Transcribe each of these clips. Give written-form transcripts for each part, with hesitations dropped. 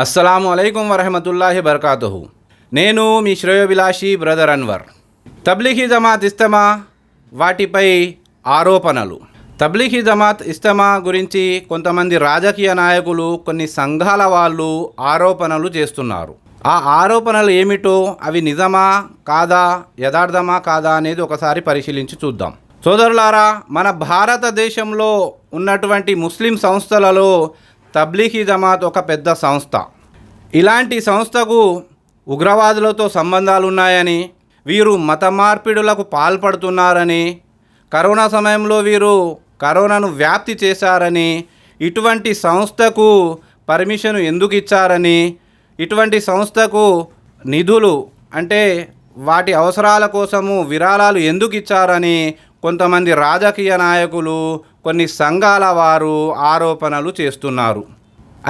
అస్సలాము అలైకుం వరహమతుల్లాహి బర్కాతుహు. నేను మీ శ్రేయోభిలాషి బ్రదర్ అన్వర్. తబ్లీఘీ జమాత్ ఇస్తమా, వాటిపై ఆరోపణలు. తబ్లీఘీ జమాత్ ఇస్తమా గురించి కొంతమంది రాజకీయ నాయకులు, కొన్ని సంఘాల వాళ్ళు ఆరోపణలు చేస్తున్నారు. ఆ ఆరోపణలు ఏమిటో, అవి నిజమా కాదా, యథార్థమా కాదా అనేది ఒకసారి పరిశీలించి చూద్దాం. సోదరులారా, మన భారతదేశంలో ఉన్నటువంటి ముస్లిం సంస్థలలో తబ్లీఘీ జమాత్ ఒక పెద్ద సంస్థ. ఇలాంటి సంస్థకు ఉగ్రవాదులతో సంబంధాలు ఉన్నాయని, వీరు మత మార్పిడులకు పాల్పడుతున్నారని, కరోనా సమయంలో వీరు కరోనాను వ్యాప్తి చేశారని, ఇటువంటి సంస్థకు పర్మిషన్ ఎందుకు ఇచ్చారని, ఇటువంటి సంస్థకు నిధులు అంటే వాటి అవసరాల కోసము విరాళాలు ఎందుకు ఇచ్చారని కొంతమంది రాజకీయ నాయకులు, కొన్ని సంఘాల వారు ఆరోపణలు చేస్తున్నారు.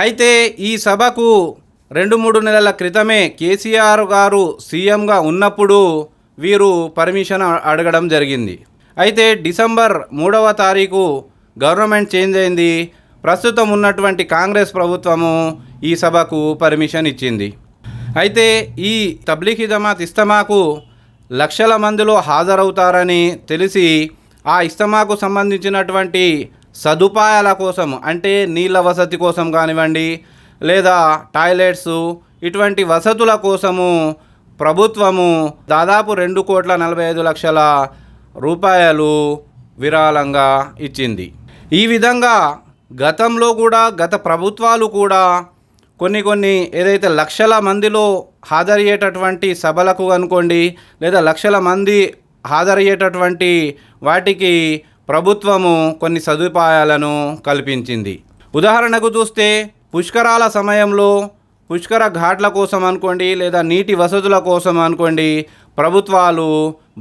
అయితే ఈ సభకు 2-3 నెలల క్రితమే కేసీఆర్ గారు సీఎంగా ఉన్నప్పుడు వీరు పర్మిషన్ అడగడం జరిగింది. అయితే డిసెంబర్ 3వ తారీఖు గవర్నమెంట్ చేంజ్ అయింది. ప్రస్తుతం ఉన్నటువంటి కాంగ్రెస్ ప్రభుత్వము ఈ సభకు పర్మిషన్ ఇచ్చింది. అయితే ఈ తబ్లీఘీ జమాత్ ఇస్తమాకు లక్షల మందిలో హాజరవుతారని తెలిసి, ఆ ఇస్తమాకు సంబంధించినటువంటి సదుపాయాల కోసం, అంటే నీళ్ళ వసతి కోసం కానివ్వండి, లేదా టాయిలెట్స్, ఇటువంటి వసతుల కోసము ప్రభుత్వము దాదాపు 2,45,00,000 రూపాయలు విరాళంగా ఇచ్చింది. ఈ విధంగా గతంలో కూడా, గత ప్రభుత్వాలు కూడా కొన్ని ఏదైతే లక్షల మందిలో హాజరయ్యేటటువంటి సభలకు అనుకోండి, లేదా లక్షల మంది హాజరయ్యేటటువంటి వాటికి ప్రభుత్వము కొన్ని సదుపాయాలను కల్పించింది. ఉదాహరణకు చూస్తే, పుష్కరాల సమయంలో పుష్కర ఘాట్ల కోసం అనుకోండి, లేదా నీటి వసతుల కోసం అనుకోండి, ప్రభుత్వాలు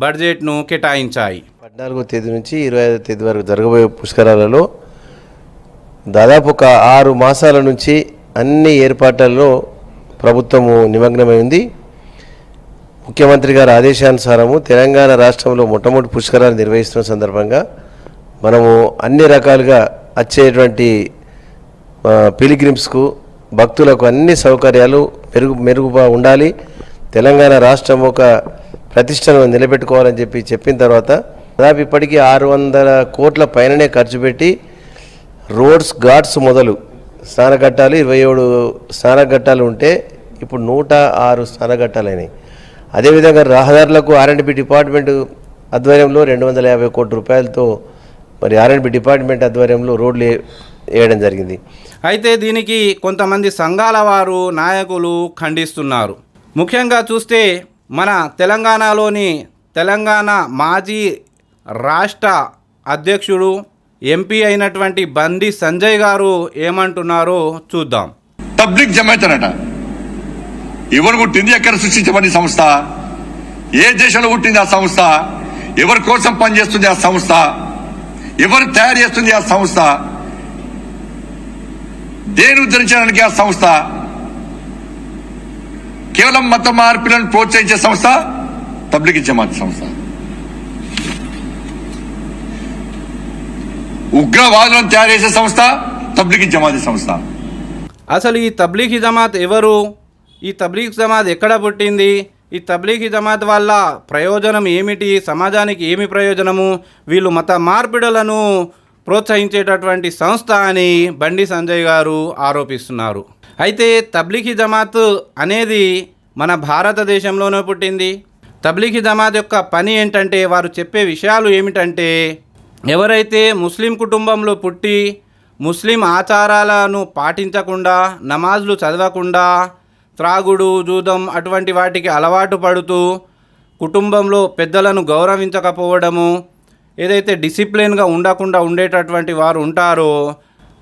బడ్జెట్ను కేటాయించాయి. 14వ తేదీ నుంచి 25వ తేదీ వరకు జరగబోయే పుష్కరాలలో దాదాపు ఒక 6 మాసాల నుంచి అన్ని ఏర్పాట్లలో ప్రభుత్వము నిమగ్నమై ఉంది. ముఖ్యమంత్రి గారి ఆదేశానుసారము తెలంగాణ రాష్ట్రంలో మొట్టమొదటి పుష్కరాలు నిర్వహిస్తున్న సందర్భంగా మనము అన్ని రకాలుగా వచ్చేటువంటి పిలిగ్రిమ్స్కు, భక్తులకు అన్ని సౌకర్యాలు మెరుగుగా ఉండాలి. తెలంగాణ రాష్ట్రం ఒక ప్రతిష్టను నిలబెట్టుకోవాలని చెప్పిన తర్వాత దాదాపు ఇప్పటికీ 600 కోట్ల పైననే ఖర్చు పెట్టి రోడ్స్, ఘాట్స్ మొదలు స్నానఘట్టాలు 27 స్నానఘట్టాలు ఉంటే ఇప్పుడు 106 స్నానఘట్టాలైనాయి. అదేవిధంగా రహదారులకు R&B డిపార్ట్మెంట్ ఆధ్వర్యంలో 250 కోట్ల రూపాయలతో మరి R&B డిపార్ట్మెంట్ ఆధ్వర్యంలో రోడ్లు వేయడం జరిగింది. అయితే దీనికి కొంతమంది సంఘాల వారు, నాయకులు ఖండిస్తున్నారు. ముఖ్యంగా చూస్తే మన తెలంగాణలోని తెలంగాణ మాజీ రాష్ట్ర అధ్యక్షుడు, ఎంపీ అయినటువంటి బండి సంజయ్ గారు ఏమంటున్నారో చూద్దాం. తబ్లీగ్ జమాత్ అనట ఎవరు పుట్టింది, ఎక్కడ సృష్టించబడి సంస్థ, ఏ దేశంలో పుట్టింది ఆ సంస్థ, ఎవరి కోసం పనిచేస్తుంది ఆ సంస్థ, ఎవరు తయారు చేస్తుంది ఆ సంస్థ, దేని ఉద్ధరించడానికి ఆ సంస్థ, కేవలం మత మార్పులను ప్రోత్సహించే సంస్థ తబ్లీగ్ జమాత్ సంస్థ. ఉగ్రవాదులను తయారు చేసే సంస్థ తబ్లీగ్ జమాత్ సంస్థ. అసలు ఈ తబ్లీఘీ జమాత్ ఎవరు? ఈ తబ్లీఘ్ జమాత్ ఎక్కడ పుట్టింది? ఈ తబ్లీఘీ జమాత్ వల్ల ప్రయోజనం ఏమిటి? సమాజానికి ఏమి ప్రయోజనము? వీళ్ళు మత మార్పిడులను ప్రోత్సహించేటటువంటి సంస్థ అని బండి సంజయ్ గారు ఆరోపిస్తున్నారు. అయితే తబ్లీఘీ జమాత్ అనేది మన భారతదేశంలోనే పుట్టింది. తబ్లీఘీ జమాత్ యొక్క పని ఏంటంటే, వారు చెప్పే విషయాలు ఏమిటంటే, ఎవరైతే ముస్లిం కుటుంబంలో పుట్టి ముస్లిం ఆచారాలను పాటించకుండా, నమాజ్లు చదవకుండా, త్రాగుడు, జూదం అటువంటి వాటికి అలవాటు పడుతూ, కుటుంబంలో పెద్దలను గౌరవించకపోవడము, ఏదైతే డిసిప్లిన్గా ఉండకుండా ఉండేటటువంటి వారు ఉంటారో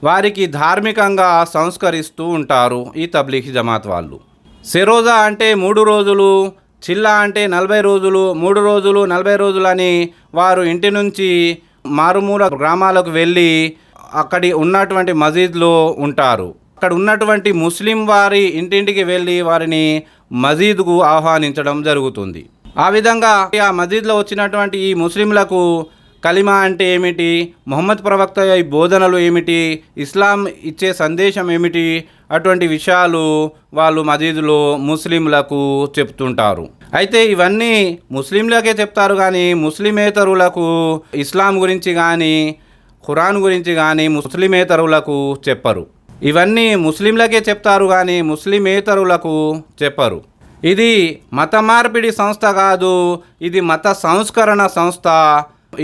వారికి ధార్మికంగా సంస్కరిస్తూ ఉంటారు ఈ తబ్లీఘీ జమాత్ వాళ్ళు. సెరోజా అంటే 3 రోజులు, చిల్లా అంటే 40 రోజులు, 3 రోజులు 40 రోజులు అని వారు ఇంటి నుంచి మారుమూల గ్రామాలకు వెళ్ళి అక్కడి ఉన్నటువంటి మసీద్లో ఉంటారు. అక్కడ ఉన్నటువంటి ముస్లిం వారి ఇంటింటికి వెళ్ళి వారిని మసీద్కు ఆహ్వానించడం జరుగుతుంది. ఆ విధంగా ఆ మసీద్లో వచ్చినటువంటి ఈ ముస్లింలకు కలిమా అంటే ఏమిటి, ముహమ్మద్ ప్రవక్త ఈ బోధనలు ఏమిటి, ఇస్లాం ఇచ్చే సందేశం ఏమిటి, అటువంటి విషయాలు వాళ్ళు మసీదులో ముస్లింలకు చెప్తుంటారు. అయితే ఇవన్నీ ముస్లింలకే చెప్తారు కానీ ముస్లిమేతరులకు ఇస్లాం గురించి కానీ ఖురాన్ గురించి కానీ ముస్లిమేతరులకు చెప్పరు. ఇవన్నీ ముస్లింలకే చెప్తారు కానీ ముస్లిమేతరులకు చెప్పరు. ఇది మత మార్పిడి సంస్థ కాదు, ఇది మత సంస్కరణ సంస్థ.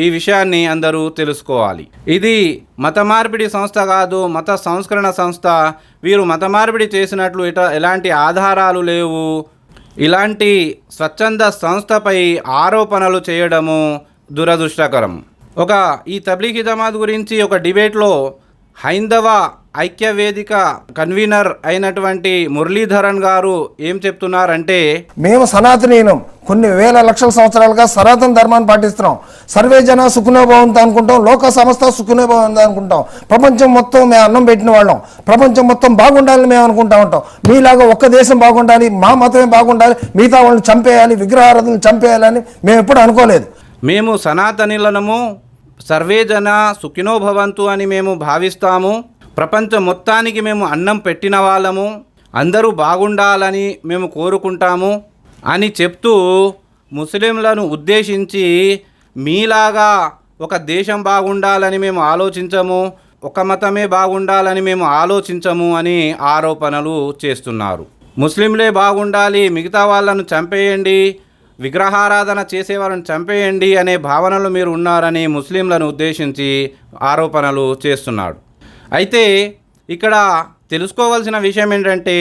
ఈ విషయాన్ని అందరూ తెలుసుకోవాలి. ఇది మత మార్పిడి సంస్థ కాదు, మత సంస్కరణ సంస్థ. వీరు మత మార్పిడి చేసినట్లు ఎలాంటి ఆధారాలు లేవు. ఇలాంటి స్వచ్ఛంద సంస్థపై ఆరోపణలు చేయడము దురదృష్టకరం. ఈ తబ్లీగీ జమాత్ గురించి ఒక డిబేట్లో హైందవ ఐక్యవేదిక కన్వీనర్ అయినటువంటి మురళీధరన్ గారు ఏం చెప్తున్నారంటే, మేము సనాతనీయులం, కొన్ని వేల లక్షల సంవత్సరాలుగా సనాతన ధర్మాన్ని పాటిస్తున్నాం. సర్వే జన సుఖనోభవంతో అనుకుంటాం, లోక సంస్థ సుఖనోభవంతో అనుకుంటాం. ప్రపంచం మొత్తం మేము అన్నం పెట్టిన వాళ్ళం, ప్రపంచం మొత్తం బాగుండాలని మేము అనుకుంటా ఉంటాం. మీలాగా ఒక్క దేశం బాగుండాలి, మా మతమే బాగుండాలి, మిగతా వాళ్ళని చంపేయాలి, విగ్రహారాధనలు చంపేయాలని మేము ఎప్పుడు అనుకోలేదు. మేము సనాతనిలనము, సర్వేజన సుఖినోభవంతు అని మేము భావిస్తాము. ప్రపంచం మొత్తానికి మేము అన్నం పెట్టిన వాళ్ళము, అందరూ బాగుండాలని మేము కోరుకుంటాము అని చెప్తూ ముస్లింలను ఉద్దేశించి మీలాగా ఒక దేశం బాగుండాలని మేము ఆలోచించము, ఒక మతమే బాగుండాలని మేము ఆలోచించము అని ఆరోపణలు చేస్తున్నారు. ముస్లింలే బాగుండాలి, మిగతా వాళ్ళను చంపేయండి, విగ్రహారాధన చేసేవాళ్ళని చంపేయండి అనే భావనలు మీరు ఉన్నారని ముస్లింలను ఉద్దేశించి ఆరోపణలు చేస్తున్నాడు. అయితే ఇక్కడ తెలుసుకోవాల్సిన విషయం ఏంటంటే,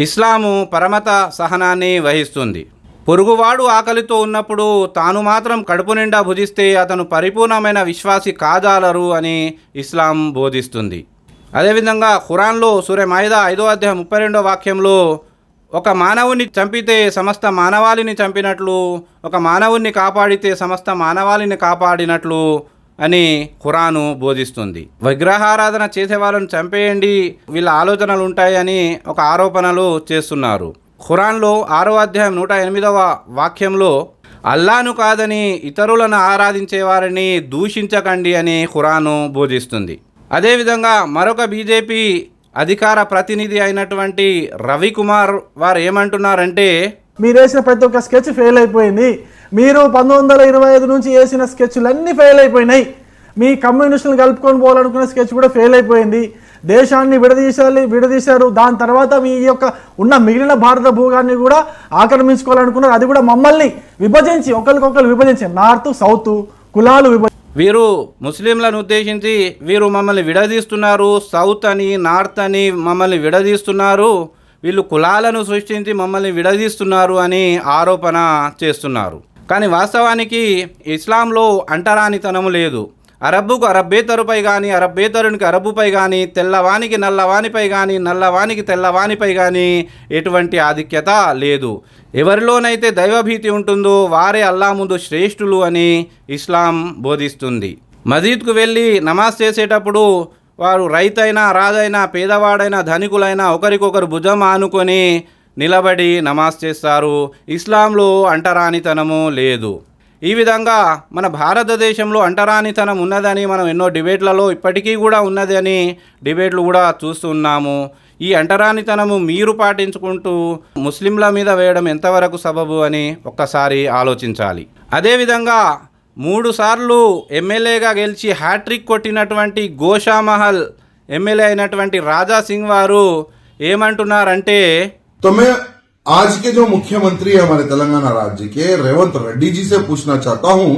ఇస్లాము పరమత సహనాన్ని వహిస్తుంది. పొరుగువాడు ఆకలితో ఉన్నప్పుడు తాను మాత్రం కడుపు నిండా భుజిస్తే అతను పరిపూర్ణమైన విశ్వాసి కాజాలరు అని ఇస్లాం బోధిస్తుంది. అదేవిధంగా ఖురాన్లో సూరా మాయిదా 5వ అధ్యాయం 32వ వాక్యంలో ఒక మానవుని చంపితే సమస్త మానవాళిని చంపినట్లు, ఒక మానవుని కాపాడితే సమస్త మానవాళిని కాపాడినట్లు అని ఖురాను బోధిస్తుంది. విగ్రహారాధన చేసే వాళ్ళని చంపేయండి, వీళ్ళ ఆలోచనలు ఉంటాయని ఒక ఆరోపణలు చేస్తున్నారు. ఖురాన్లో 6వ అధ్యాయం 108వ వాక్యంలో అల్లాను కాదని ఇతరులను ఆరాధించే వారిని దూషించకండి అని ఖురాను బోధిస్తుంది. అదేవిధంగా మరొక బీజేపీ అధికార ప్రతినిధి అయినటువంటి రవికుమార్ వారు ఏమంటున్నారంటే, మీరు వేసిన ప్రతి ఒక్క స్కెచ్ ఫెయిల్ అయిపోయింది. మీరు 1925 నుంచి వేసిన స్కెచ్లన్నీ ఫెయిల్ అయిపోయినాయి. మీ కమ్యూనిస్టులను కలుపుకొని పోవాలనుకున్న స్కెచ్ కూడా ఫెయిల్ అయిపోయింది. దేశాన్ని విడదీశారు. దాని తర్వాత మీ యొక్క ఉన్న మిగిలిన భారత భూగాన్ని కూడా ఆక్రమించుకోవాలనుకున్నారు. అది కూడా మమ్మల్ని విభజించి, ఒకరికొకరు విభజించి, నార్త్ సౌత్ కులాలు వీరు ముస్లింలను ఉద్దేశించి వీరు మమ్మల్ని విడదీస్తున్నారు, సౌత్ అని నార్త్ అని మమ్మల్ని విడదీస్తున్నారు, వీళ్ళు కులాలను సృష్టించి మమ్మల్ని విడదీస్తున్నారు అని ఆరోపణ చేస్తున్నారు. కానీ వాస్తవానికి ఇస్లాంలో అంటరానితనము లేదు. అరబ్బుకు అరబ్బేతరుపై కానీ, అరబ్బేతరునికి అరబ్బుపై కానీ, తెల్లవానికి నల్లవానిపై కానీ, నల్లవానికి తెల్లవానిపై కానీ ఎటువంటి ఆధిక్యత లేదు. ఎవరిలోనైతే దైవభీతి ఉంటుందో వారే అల్లా ముందు శ్రేష్ఠులు అని ఇస్లాం బోధిస్తుంది. మసీద్కు వెళ్ళి నమాజ్ చేసేటప్పుడు వారు రైతైనా, రాజైనా, పేదవాడైనా, ధనికులైనా ఒకరికొకరు భుజం ఆనుకొని నిలబడి నమాజ్ చేస్తారు. ఇస్లాంలో అంటరానితనము లేదు. ఈ విధంగా మన భారతదేశంలో అంటరానితనం ఉన్నదని మనం ఎన్నో డిబేట్లలో ఇప్పటికీ కూడా ఉన్నది అని డిబేట్లు కూడా చూస్తున్నాము. ఈ అంటరానితనము మీరు పాటించుకుంటూ ముస్లింల మీద వేయడం ఎంతవరకు సబబు అని ఒక్కసారి ఆలోచించాలి. అదేవిధంగా 3 సార్లు ఎమ్మెల్యేగా గెలిచి హ్యాట్రిక్ కొట్టినటువంటి గోషామహల్ ఎమ్మెల్యే అయినటువంటి రాజా సింగ్ వారు ఏమంటున్నారంటే, आज के जो मुख्यमंत्री है हमारे तेलंगाना राज्य के रेवंत रेड्डी जी से पूछना चाहता हूं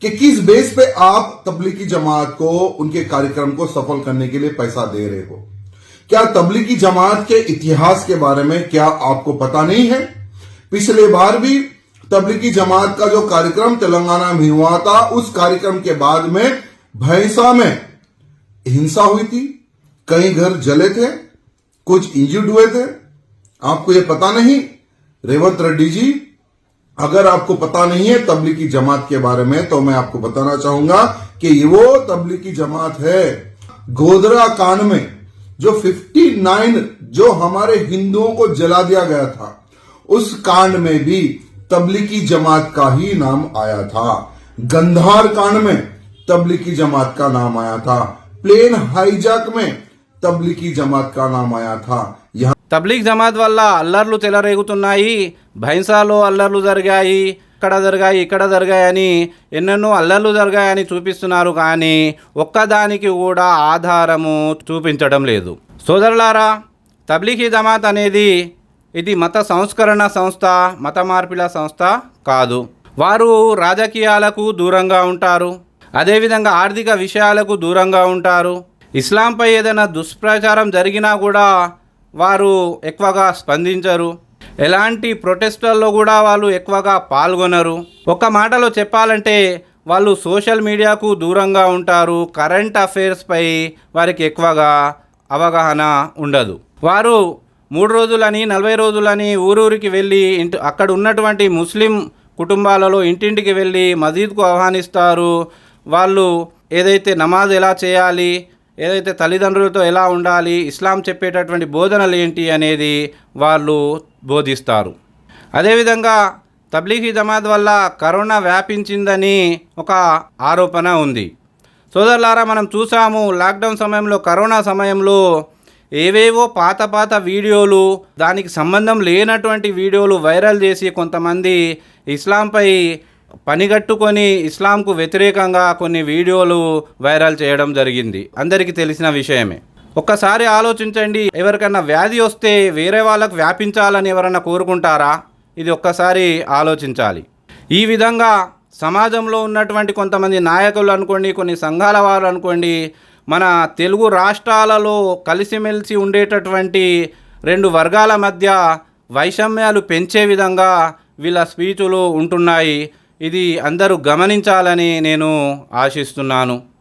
कि किस बेस पे आप तबलीगी जमात को उनके कार्यक्रम को सफल करने के लिए पैसा दे रहे हो? क्या तबलीगी जमात के इतिहास के बारे में क्या आपको पता नहीं है? पिछले बार भी तबलीगी जमात का जो कार्यक्रम तेलंगाना में हुआ था, उस कार्यक्रम के बाद में भैंसा में हिंसा हुई थी, कई घर जले थे, कुछ इंजर्ड हुए थे. आपको ये पता नहीं? रेवंत रेड्डी जी, अगर आपको पता नहीं है तबलीगी जमात के बारे में, तो मैं आपको बताना चाहूंगा कि वो तबलीगी जमात है। गोधरा कांड में जो 59 जो हमारे हिंदुओं को जला दिया गया था, उस कांड में भी तबलीगी जमात का ही नाम आया था. गंधार कांड में तबलीगी जमात का नाम आया था, प्लेन हाईजैक में तबलीगी जमात का नाम आया था। यहाँ తబ్లీగ్ జమాత్ వల్ల అల్లర్లు చెలరేగుతున్నాయి, భైంసాలో అల్లర్లు జరిగాయి, ఇక్కడ జరిగాయని ఎన్నెన్నో అల్లర్లు జరిగాయని చూపిస్తున్నారు, కానీ ఒక్కదానికి కూడా ఆధారము చూపించడం లేదు. సోదరులారా, తబ్లీగీ జమాత్ అనేది ఇది మత సంస్కరణ సంస్థ, మత మార్పిల సంస్థ కాదు. వారు రాజకీయాలకు దూరంగా ఉంటారు, అదేవిధంగా ఆర్థిక విషయాలకు దూరంగా ఉంటారు. ఇస్లాంపై ఏదైనా దుష్ప్రచారం జరిగినా కూడా వారు ఎక్కువగా స్పందించరు. ఎలాంటి ప్రొటెస్టుల్లో కూడా వాళ్ళు ఎక్కువగా పాల్గొనరు. ఒక మాటలో చెప్పాలంటే వాళ్ళు సోషల్ మీడియాకు దూరంగా ఉంటారు. కరెంట్ అఫైర్స్పై వారికి ఎక్కువగా అవగాహన ఉండదు. వారు 3 రోజులని 40 రోజులని ఊరూరికి వెళ్ళి అక్కడ ఉన్నటువంటి ముస్లిం కుటుంబాలలో ఇంటింటికి వెళ్ళి మసీద్కు ఆహ్వానిస్తారు. వాళ్ళు ఏదైతే నమాజ్ ఎలా చేయాలి, ఏదైతే తల్లిదండ్రులతో ఎలా ఉండాలి, ఇస్లాం చెప్పేటటువంటి బోధనలు ఏంటి అనేది వాళ్ళు బోధిస్తారు. అదేవిధంగా తబ్లీగీ జమాత్ వల్ల కరోనా వ్యాపించిందని ఒక ఆరోపణ ఉంది. సోదరులారా, మనం చూసాము లాక్డౌన్ సమయంలో, కరోనా సమయంలో ఏవేవో పాత వీడియోలు, దానికి సంబంధం లేనటువంటి వీడియోలు వైరల్ చేసి కొంతమంది ఇస్లాంపై పనిగట్టుకొని ఇస్లాంకు వ్యతిరేకంగా కొన్ని వీడియోలు వైరల్ చేయడం జరిగింది. అందరికీ తెలిసిన విషయమే. ఒక్కసారి ఆలోచించండి, ఎవరికైనా వ్యాధి వస్తే వేరే వాళ్ళకు వ్యాపించాలని ఎవరన్నా కోరుకుంటారా? ఇది ఒక్కసారి ఆలోచించాలి. ఈ విధంగా సమాజంలో ఉన్నటువంటి కొంతమంది నాయకులు అనుకోండి, కొన్ని సంఘాల వారు అనుకోండి, మన తెలుగు రాష్ట్రాలలో కలిసిమెలిసి ఉండేటటువంటి 2 వర్గాల మధ్య వైషమ్యాలు పెంచే విధంగా వీళ్ళ స్పీచులు ఉంటున్నాయి. ఇది అందరూ గమనించాలని నేను ఆశిస్తున్నాను.